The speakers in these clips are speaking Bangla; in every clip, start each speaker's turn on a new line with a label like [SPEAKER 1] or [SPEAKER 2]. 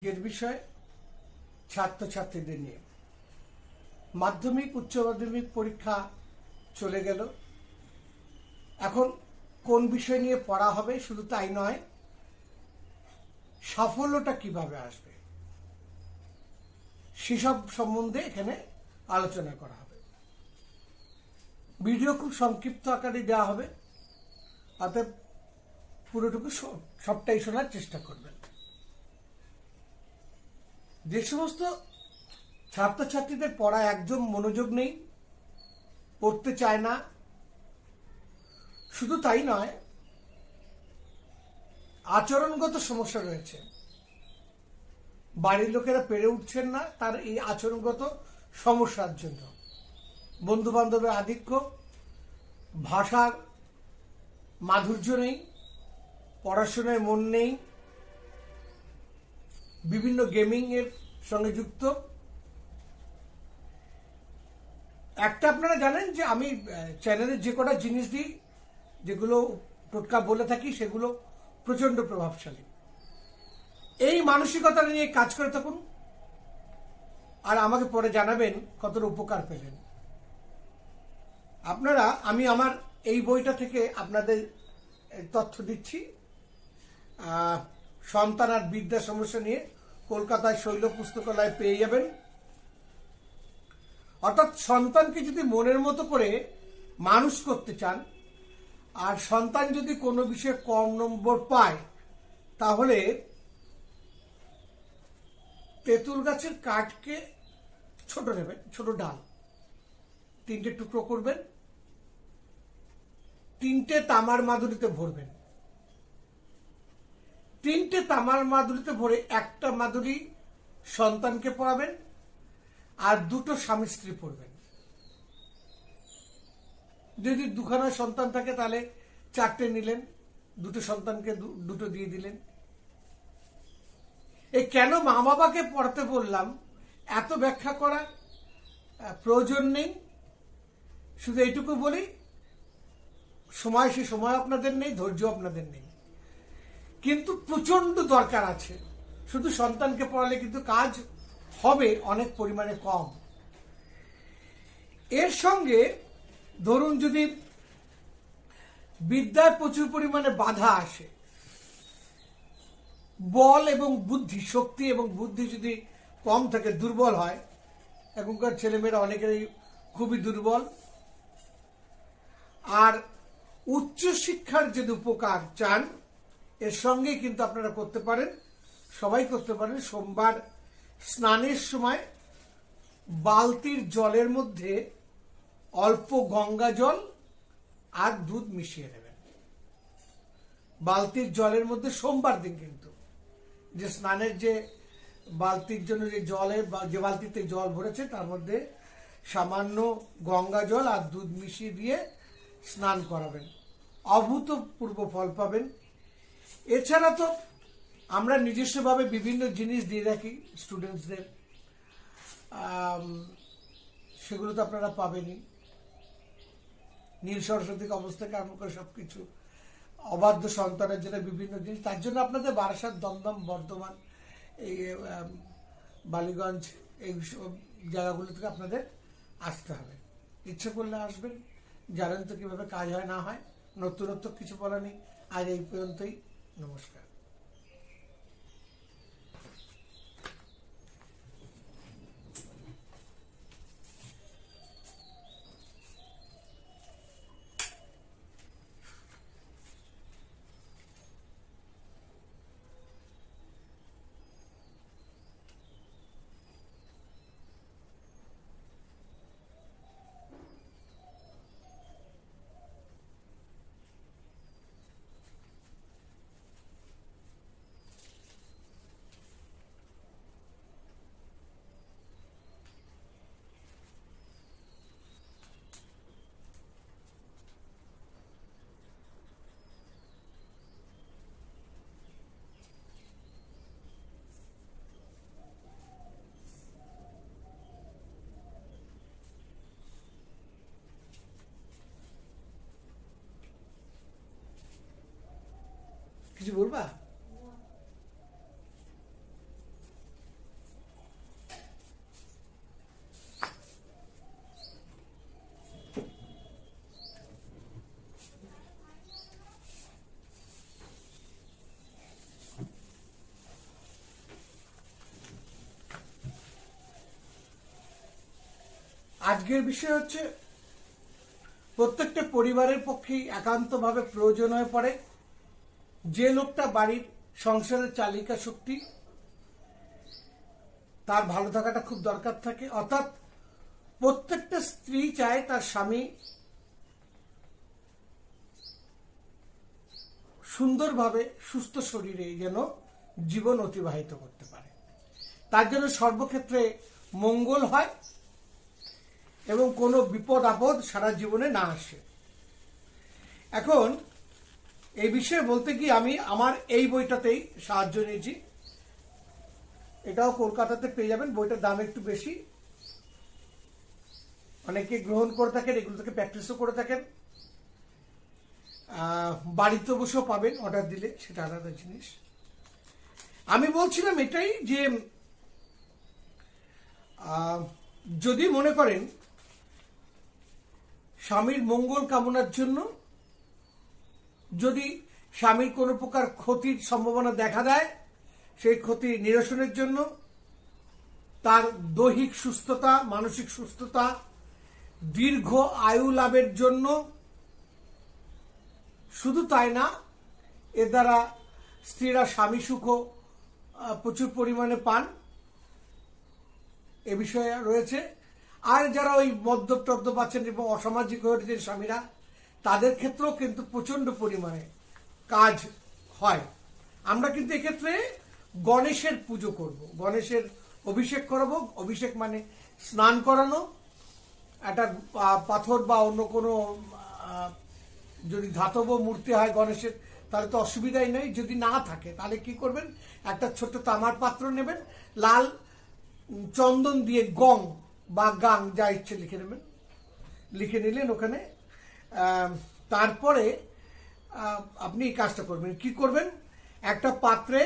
[SPEAKER 1] এর বিষয় ছাত্রছাত্রীদের নিয়ে মাধ্যমিক উচ্চ মাধ্যমিক পরীক্ষা চলে গেল। এখন কোন বিষয় নিয়ে পড়া হবে, শুধু তাই নয়, সাফল্যটা কিভাবে আসবে সেসব সম্বন্ধে এখানে আলোচনা করা হবে। ভিডিও খুব সংক্ষিপ্ত আকারে দেওয়া হবে, অর্থাৎ পুরোটুকু সবটাই শোনার চেষ্টা করবেন। যে সমস্ত ছাত্রছাত্রীদের পড়া একদম মনোযোগ নেই, পড়তে চায় না, শুধু তাই নয়, আচরণগত সমস্যা রয়েছে, বাড়ির লোকেরা পেরে উঠছেন না তার এই আচরণগত সমস্যার জন্য, বন্ধু বান্ধবের আধিক্য, ভাষার মাধুর্য নেই, পড়াশোনায় মন নেই, বিভিন্ন গেমিং এর সঙ্গে যুক্ত। একটা আপনারা জানেন যে আমি চ্যানেলে যে কটা জিনিস দিই, যেগুলো টোটকা বলে থাকি, সেগুলো প্রচন্ড প্রভাবশালী। এই মানসিকতা নিয়ে কাজ করে থাকুন, আর আমাকে পরে জানাবেন কতটা উপকার পেলেন আপনারা। আমি আমার এই বইটা থেকে আপনাদের তথ্য দিচ্ছি, সন্তান আর বিদ্যা সমস্যা নিয়ে কলকাতায় শৈল পুস্তকালয় পেয়ে যাবেন। অর্থাৎ সন্তানকে যদি মনের মতো করে মানুষ করতে চান, আর সন্তান যদি কোনো বিষয়ে কম নম্বর পায়, তাহলে তেঁতুল গাছের কাঠকে ছোট নেবেন, ছোট ডাল, 3টে টুকরো করবেন, 3টে তামার মাদুরিতে ভরবেন। 3টে তামার মাদুরিতে ভরে একটা মাদুরি সন্তানকে পড়াবেন, আর 2টো স্বামী স্ত্রী পড়বেন। যদি 2খানা সন্তান থাকে তাহলে 4টে নিলেন, 2টো সন্তানকে 2টো দিয়ে দিলেন। এই কেন মা বাবাকে পড়াতে বললাম এত ব্যাখ্যা করার প্রয়োজন নেই, শুধু এইটুকু বলি, সে সময় আপনাদের নেই, ধৈর্য আপনাদের নেই, কিন্তু প্রচন্ড দরকার আছে। শুধু সন্তানকে পড়ালে কিন্তু কাজ হবে অনেক পরিমাণে কম। এর সঙ্গে ধরুন যদি বিদ্যায় প্রচুর পরিমাণে বাধা আসে, বল এবং বুদ্ধি, শক্তি এবং বুদ্ধি যদি কম থাকে, দুর্বল হয়, এখনকার ছেলেমেয়েরা অনেকেরই খুবই দুর্বল, আর উচ্চশিক্ষার যদি উপকার চান, এর সঙ্গে কিন্তু আপনারা করতে পারেন, সবাই করতে পারেন। সোমবার স্নানের সময় বালতির জলের মধ্যে অল্প গঙ্গা জল আর দুধ মিশিয়ে নেবেন। বালতির জলের মধ্যে সোমবার দিন কিন্তু, যে স্নানের যে বালতির জন্য যে বালতিতে জল ভরেছে তার মধ্যে সামান্য গঙ্গা জল আর দুধ মিশিয়ে দিয়ে স্নান করাবেন, অভূতপূর্ব ফল পাবেন। এছাড়া তো আমরা নিজস্বভাবে বিভিন্ন জিনিস দিয়ে রাখি স্টুডেন্টসদের, সেগুলো তো আপনারা পাবেনই। নীল সরস্বতীর অবস্থা থেকে আরম্ভ করে সবকিছু, অবাধ্য সন্তানের জন্য বিভিন্ন জিনিস। তার জন্য আপনাদের বারাসাত, দমদম, বর্ধমান, এই বালিগঞ্জ, এই সব জায়গাগুলো থেকে আপনাদের আসতে হবে। ইচ্ছে করলে আসবেন, জানেন তো কিভাবে কাজ হয় না হয়। নতুনত্ব কিছু বলা নেই। আজ এই পর্যন্তই, নমস্কার। কিছু বলবা? আজকের বিষয় হচ্ছে প্রত্যেকটা পরিবারের পক্ষেই একান্তভাবে প্রয়োজন হয়ে পড়ে যে লোকটা বাড়ির সংসারের চালিকা শক্তি, তার ভালো থাকাটা খুব দরকার থাকে। অর্থাৎ প্রত্যেকটা স্ত্রী চায় তার স্বামী সুন্দরভাবে সুস্থ শরীরে যেন জীবন অতিবাহিত করতে পারে, তার জন্য সর্বক্ষেত্রে মঙ্গল হয় এবং কোনো বিপদ আপদ সারা জীবনে না আসে। এখন এই বিষয়ে বলতে গিয়ে আমি আমার এই বইটাতেই সাহায্য নিয়েছি। এটাও কলকাতাতে পেয়ে যাবেন। বইটার দাম একটু বেশি, অনেকে গ্রহণ করে থাকেন, এগুলো থেকে প্র্যাকটিসও করে থাকেন। বাড়িতে বসেও পাবেন, অর্ডার দিলে, সেটা আলাদা জিনিস। আমি বলছিলাম এটাই যে যদি মনে করেন স্বামীর মঙ্গল কামনার জন্য যদি স্বামীর কোনো প্রকার ক্ষতির সম্ভাবনা দেখা দেয়, সেই ক্ষতি নিরসনের জন্য, তার দৈহিক সুস্থতা, মানসিক সুস্থতা, দীর্ঘ আয়ু লাভের জন্য, শুধু তাই না, এর দ্বারা স্ত্রীরা স্বামী সুখও প্রচুর পরিমাণে পান, এ বিষয়ে রয়েছে। আর যারা ওই মদ্যপ টদ্যপ আছেন এবং অসামাজিক হয়ে উঠেছেন স্বামীরা, তাদের ক্ষেত্রেও কিন্তু প্রচন্ড পরিমাণে কাজ হয়। আমরা কিন্তু এক্ষেত্রে গণেশের পুজো করব, গণেশের অভিষেক করাবো। অভিষেক মানে স্নান করানো। একটা পাথর বা অন্য কোনো যদি ধাতব মূর্তি হয় গণেশের, তাহলে তো অসুবিধাই নেই। যদি না থাকে তাহলে কি করবেন, একটা ছোট্ট তামার পাত্র নেবেন, লাল চন্দন দিয়ে গং বা গাং যা ইচ্ছে লিখে নেবেন, লিখে নিলেন ওখানে। তারপরে আপনি এই কাজটা করবেন। কি করবেন, একটা পাত্রে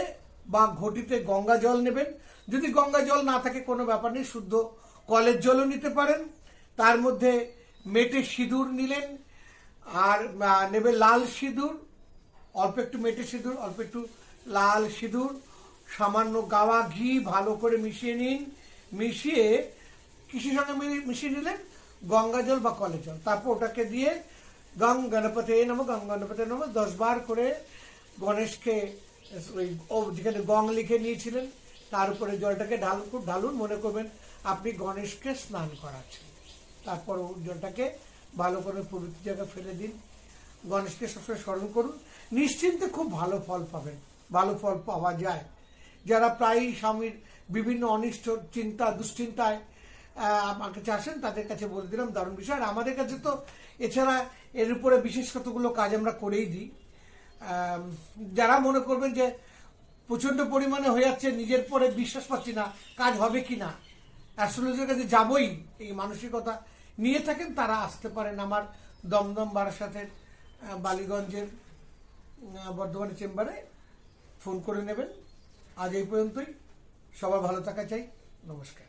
[SPEAKER 1] বা ঘটিতে গঙ্গা জল নেবেন। যদি গঙ্গা জল না থাকে কোনো ব্যাপার নেই, শুদ্ধ কলের জলও নিতে পারেন। তার মধ্যে মেটে সিঁদুর নিলেন, আর নেবে লাল সিঁদুর, অল্প একটু মেটে সিঁদুর, অল্প একটু লাল সিঁদুর, সামান্য গাওয়া ঘি ভালো করে মিশিয়ে নিন। মিশিয়ে কিসের সঙ্গে মিশিয়ে নিলেন, গঙ্গা জল বা কলের জল। তারপর ওটাকে দিয়ে গং গণপতে নমঃ, গং গণপতে নমঃ 10 বার করে গণেশকে, ওই যেখানে গং লিখে নিয়েছিলেন তার উপরে জলটাকে ঢালুন। মনে করবেন আপনি গণেশকে স্নান করাচ্ছেন। তারপর জলটাকে ভালো করে পবিত্র জায়গায় ফেলে দিন। গণেশকে সবসময় স্মরণ করুন, নিশ্চিন্তে খুব ভালো ফল পাবেন। ভালো ফল পাওয়া যায়। যারা প্রায়ই স্বামীর বিভিন্ন অনিষ্ট চিন্তা দুশ্চিন্তায় আমার কাছে আসেন, তাদের কাছে বলে দিলাম দারুণ বিষয়। আর আমাদের কাছে তো এছাড়া এর উপরে বিশেষ কতগুলো কাজ আমরা করেই দিই। যারা মনে করবেন যে প্রচন্ড পরিমাণে হয়ে যাচ্ছে, নিজের পরে বিশ্বাস পাচ্ছি না, কাজ হবে কি না, অ্যাস্ট্রোলজির কাছে যাবই, এই মানসিকতা নিয়ে থাকেন, তারা আসতে পারেন আমার দমদম বারাসাতের বালিগঞ্জের বর্ধমানের চেম্বারে, ফোন করে নেবেন। আজ এই পর্যন্তই। সবার ভালো থাকা চাই। নমস্কার।